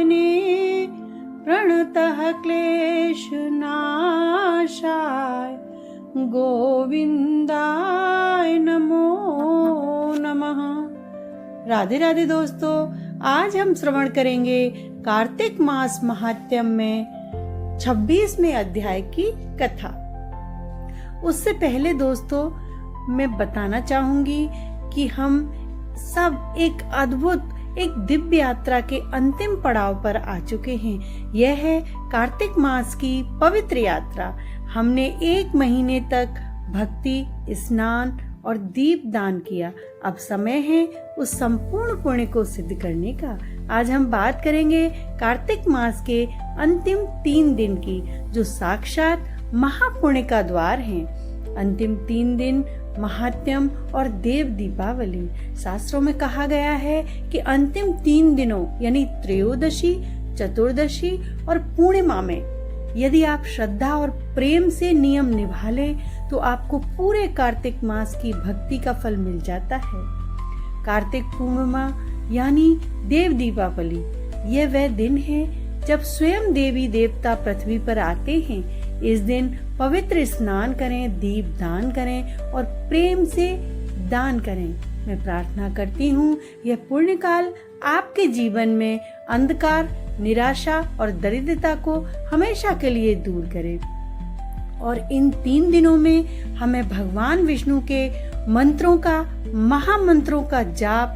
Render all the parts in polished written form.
नाशने प्रणतः क्लेशनाशाय गोविंदाय नमो नमः। राधे राधे दोस्तों, आज हम श्रवण करेंगे कार्तिक मास महात्म्य में 26वें अध्याय की कथा। उससे पहले दोस्तों मैं बताना चाहूंगी कि हम सब एक अद्भुत, एक दिव्य यात्रा के अंतिम पड़ाव पर आ चुके हैं। यह है कार्तिक मास की पवित्र यात्रा। हमने 1 महीने तक भक्ति, स्नान और दीप दान किया। अब समय है उस संपूर्ण पुण्य को सिद्ध करने का। आज हम बात करेंगे कार्तिक मास के अंतिम 3 दिन की, जो साक्षात महापुण्य का द्वार हैं। अंतिम 3 दिन महात्म्यम और देव दीपावली। शास्त्रों में कहा गया है कि अंतिम 3 दिनों यानी त्रयोदशी, चतुर्दशी और पूर्णिमा में यदि आप श्रद्धा और प्रेम से नियम निभा लें तो आपको पूरे कार्तिक मास की भक्ति का फल मिल जाता है। कार्तिक पूर्णिमा यानी देव दीपावली, यह वह दिन है जब स्वयं देवी देवता पृथ्वी पर आते हैं। इस दिन पवित्र स्नान करें, दीप दान करें और प्रेम से दान करें। मैं प्रार्थना करती हूँ यह पुण्य काल आपके जीवन में अंधकार, निराशा और दरिद्रता को हमेशा के लिए दूर करे। और इन 3 दिनों में हमें भगवान विष्णु के मंत्रों का, महामंत्रों का जाप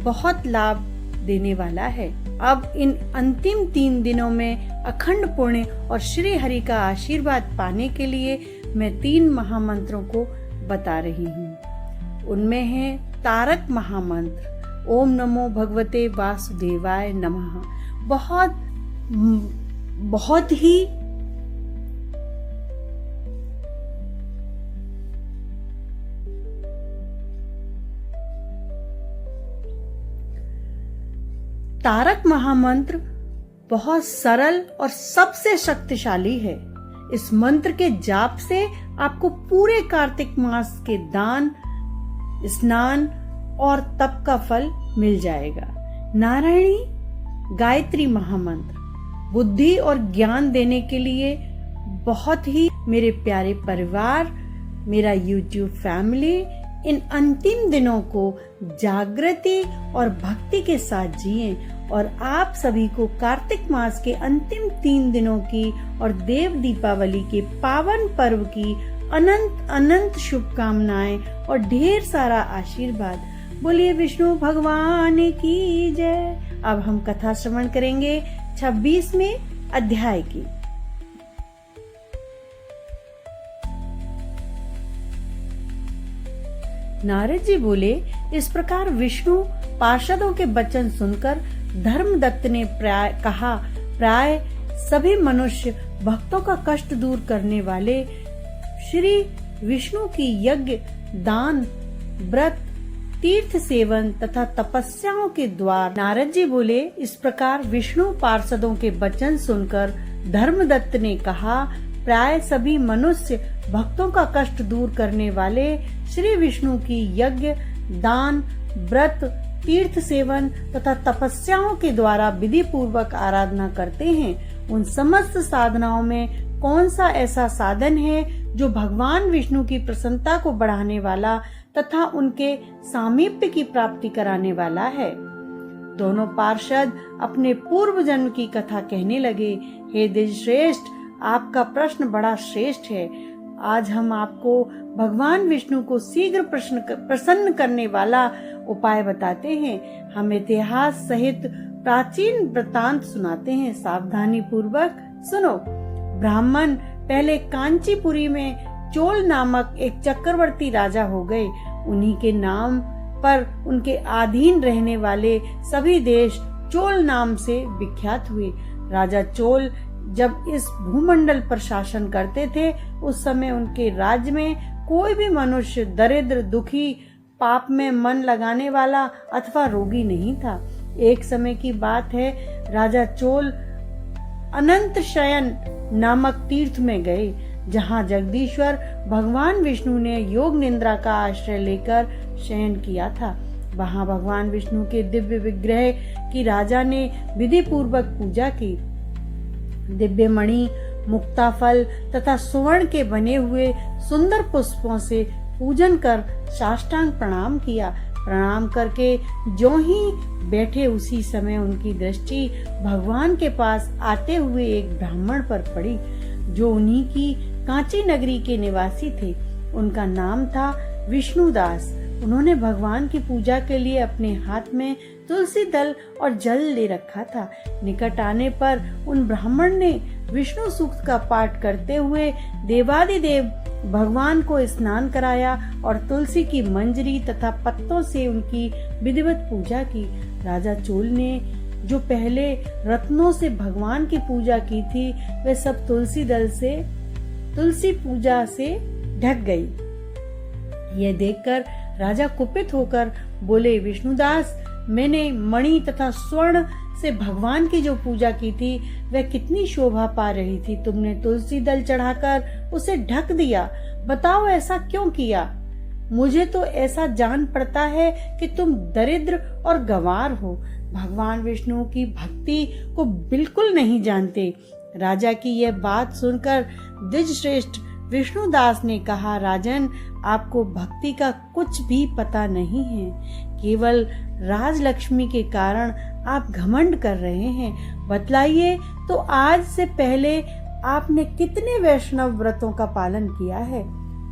बहुत लाभ देने वाला है। अब इन अंतिम 3 दिनों में अखंड पुण्य और श्री हरि का आशीर्वाद पाने के लिए मैं 3 महामंत्रों को बता रही हूँ। उनमें है तारक महामंत्र, ओम नमो भगवते वासुदेवाय नमः। बहुत ही तारक महामंत्र बहुत सरल और सबसे शक्तिशाली है। इस मंत्र के जाप से आपको पूरे कार्तिक मास के दान, स्नान और तप का फल मिल जाएगा। नारायणी गायत्री महामंत्र बुद्धि और ज्ञान देने के लिए बहुत ही मेरे प्यारे परिवार, मेरा YouTube फैमिली इन अंतिम दिनों को जागृति और भक्ति के साथ जिएं और आप सभी को कार्तिक मास के अंतिम 3 दिनों की और देव दीपावली के पावन पर्व की अनंत अनंत शुभकामनाएं और ढेर सारा आशीर्वाद। बोलिए विष्णु भगवान की जय। अब हम कथा श्रवण करेंगे 26वें अध्याय की। नारद जी बोले, इस प्रकार विष्णु पार्षदों के वचन सुनकर धर्मदत्त ने प्राय सभी मनुष्य भक्तों का कष्ट दूर करने वाले श्री विष्णु की यज्ञ, दान, व्रत, तीर्थ सेवन तथा तपस्याओं के द्वार। नारद जी बोले, इस प्रकार विष्णु पार्षदों के वचन सुनकर धर्मदत्त ने कहा, प्राय सभी मनुष्य भक्तों का कष्ट दूर करने वाले श्री विष्णु की यज्ञ, दान, व्रत, तीर्थ सेवन तथा तपस्याओं के द्वारा विधि पूर्वक आराधना करते हैं। उन समस्त साधनाओं में कौन सा ऐसा साधन है जो भगवान विष्णु की प्रसन्नता को बढ़ाने वाला तथा उनके सामीप्य की प्राप्ति कराने वाला है? दोनों पार्षद अपने पूर्व जन्म की कथा कहने लगे। हे द्विजश्रेष्ठ, आपका प्रश्न बड़ा श्रेष्ठ है। आज हम आपको भगवान विष्णु को शीघ्र प्रसन्न करने वाला उपाय बताते हैं। हम इतिहास सहित प्राचीन वृतांत सुनाते हैं, सावधानी पूर्वक सुनो। ब्राह्मण पहले कांचीपुरी में चोल नामक एक चक्रवर्ती राजा हो गए। उन्हीं के नाम पर उनके अधीन रहने वाले सभी देश चोल नाम से विख्यात हुए। राजा चोल जब इस भूमंडल पर शासन करते थे, उस समय उनके राज्य में कोई भी मनुष्य दरिद्र, दुखी, पाप में मन लगाने वाला अथवा रोगी नहीं था। एक समय की बात है, राजा चोल अनंत शयन नामक तीर्थ में गए, जहाँ जगदीश्वर भगवान विष्णु ने योग निद्रा का आश्रय लेकर शयन किया था। वहां भगवान विष्णु के दिव्य विग्रह की राजा ने विधि पूर्वक पूजा की। दिव्य मणि, मुक्ताफल तथा स्वर्ण के बने हुए सुंदर पुष्पों से पूजन कर साष्टांग प्रणाम किया। प्रणाम करके जो ही बैठे उसी समय उनकी दृष्टि भगवान के पास आते हुए एक ब्राह्मण पर पड़ी, जो उन्हीं की कांची नगरी के निवासी थे। उनका नाम था विष्णुदास। उन्होंने भगवान की पूजा के लिए अपने हाथ में तुलसी दल और जल ले रखा था। निकट आने पर उन ब्राह्मण ने विष्णु सूक्त का पाठ करते हुए देवादिदेव भगवान को स्नान कराया और तुलसी की मंजरी तथा पत्तों से उनकी विधिवत पूजा की। राजा चोल ने जो पहले रत्नों से भगवान की पूजा की थी, वे सब तुलसी पूजा से ढक गई। यह देखकर राजा कुपित होकर बोले, विष्णुदास, मैंने मणि तथा स्वर्ण से भगवान की जो पूजा की थी वह कितनी शोभा पा रही थी। तुमने तुलसी दल चढ़ाकर उसे ढक दिया। बताओ ऐसा क्यों किया? मुझे तो ऐसा जान पड़ता है कि तुम दरिद्र और गंवार हो, भगवान विष्णु की भक्ति को बिल्कुल नहीं जानते। राजा की यह बात सुनकर द्विजश्रेष्ठ विष्णुदास ने कहा, राजन, आपको भक्ति का कुछ भी पता नहीं है। केवल राजलक्ष्मी के कारण आप घमंड कर रहे हैं। बतलाइए तो आज से पहले आपने कितने वैष्णव व्रतों का पालन किया है?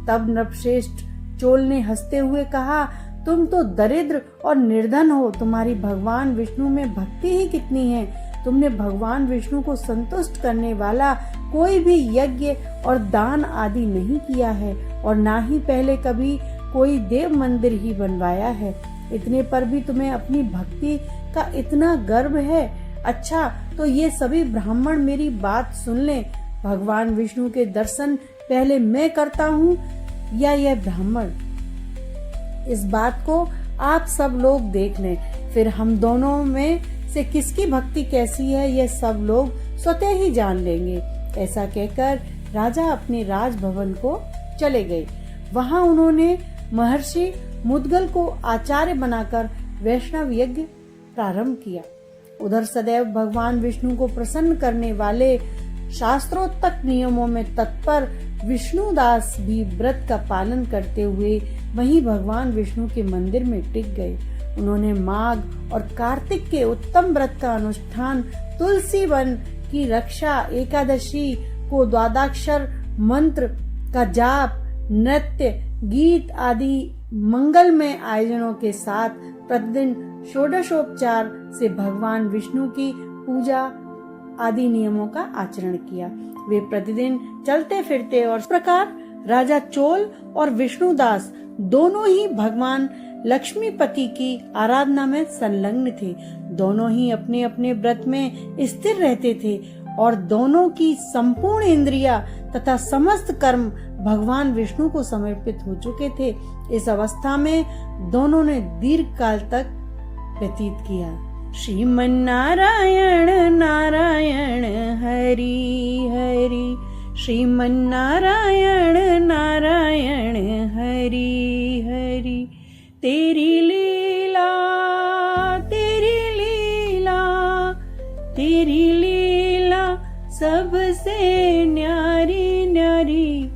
तब नृपश्रेष्ठ चोल ने हंसते हुए कहा, तुम तो दरिद्र और निर्धन हो, तुम्हारी भगवान विष्णु में भक्ति ही कितनी है। तुमने भगवान विष्णु को संतुष्ट करने वाला कोई भी यज्ञ और दान आदि नहीं किया है और ना ही पहले कभी कोई देव मंदिर ही बनवाया है। इतने पर भी तुम्हें अपनी भक्ति का इतना गर्व है। अच्छा, तो ये सभी ब्राह्मण मेरी बात सुन लें। भगवान विष्णु के दर्शन पहले मैं करता हूँ या यह ब्राह्मण? इस बात को आप सब लोग देख लें, फिर हम दोनों में से किसकी भक्ति कैसी है यह सब लोग स्वतः ही जान लेंगे। ऐसा कहकर राजा अपने राजभवन को चले गए। वहां उन्होंने महर्षि मुद्गल को आचार्य बनाकर वैष्णव यज्ञ प्रारंभ किया। उधर सदैव भगवान विष्णु को प्रसन्न करने वाले शास्त्रोक्त नियमों में तत्पर विष्णुदास भी व्रत का पालन करते हुए वहीं भगवान विष्णु के मंदिर में टिक गए। उन्होंने माघ और कार्तिक के उत्तम व्रत का अनुष्ठान, तुलसी वन की रक्षा, एकादशी को द्वादशाक्षर मंत्र का जाप, नृत्य, गीत आदि मंगलमय आयोजनों के साथ प्रतिदिन षोडशोपचार से भगवान विष्णु की पूजा आदि नियमों का आचरण किया। वे प्रतिदिन चलते फिरते और इस प्रकार राजा चोल और विष्णुदास दोनों ही भगवान लक्ष्मीपति की आराधना में संलग्न थे। दोनों ही अपने अपने व्रत में स्थिर रहते थे और दोनों की संपूर्ण इंद्रिया तथा समस्त कर्म भगवान विष्णु को समर्पित हो चुके थे। इस अवस्था में दोनों ने दीर्घ काल तक व्यतीत किया। श्रीमन्नारायण नारायण हरि हरि, श्रीमन्नारायण नारायण हरि हरि। तेरी लीला तेरी लीला तेरी लीला सबसे न्यारी न्यारी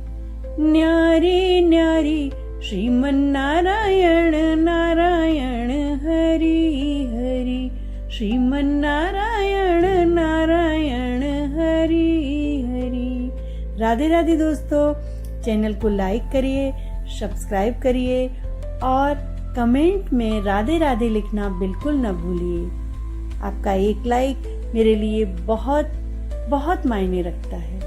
न्यारी न्यारी। श्रीमन्नारायण नारायण हरि हरि, श्रीमन्नारायण नारायण हरि हरि। राधे राधे दोस्तों, चैनल को लाइक करिए, सब्सक्राइब करिए और कमेंट में राधे राधे लिखना बिल्कुल न भूलिए। आपका एक लाइक मेरे लिए बहुत बहुत मायने रखता है।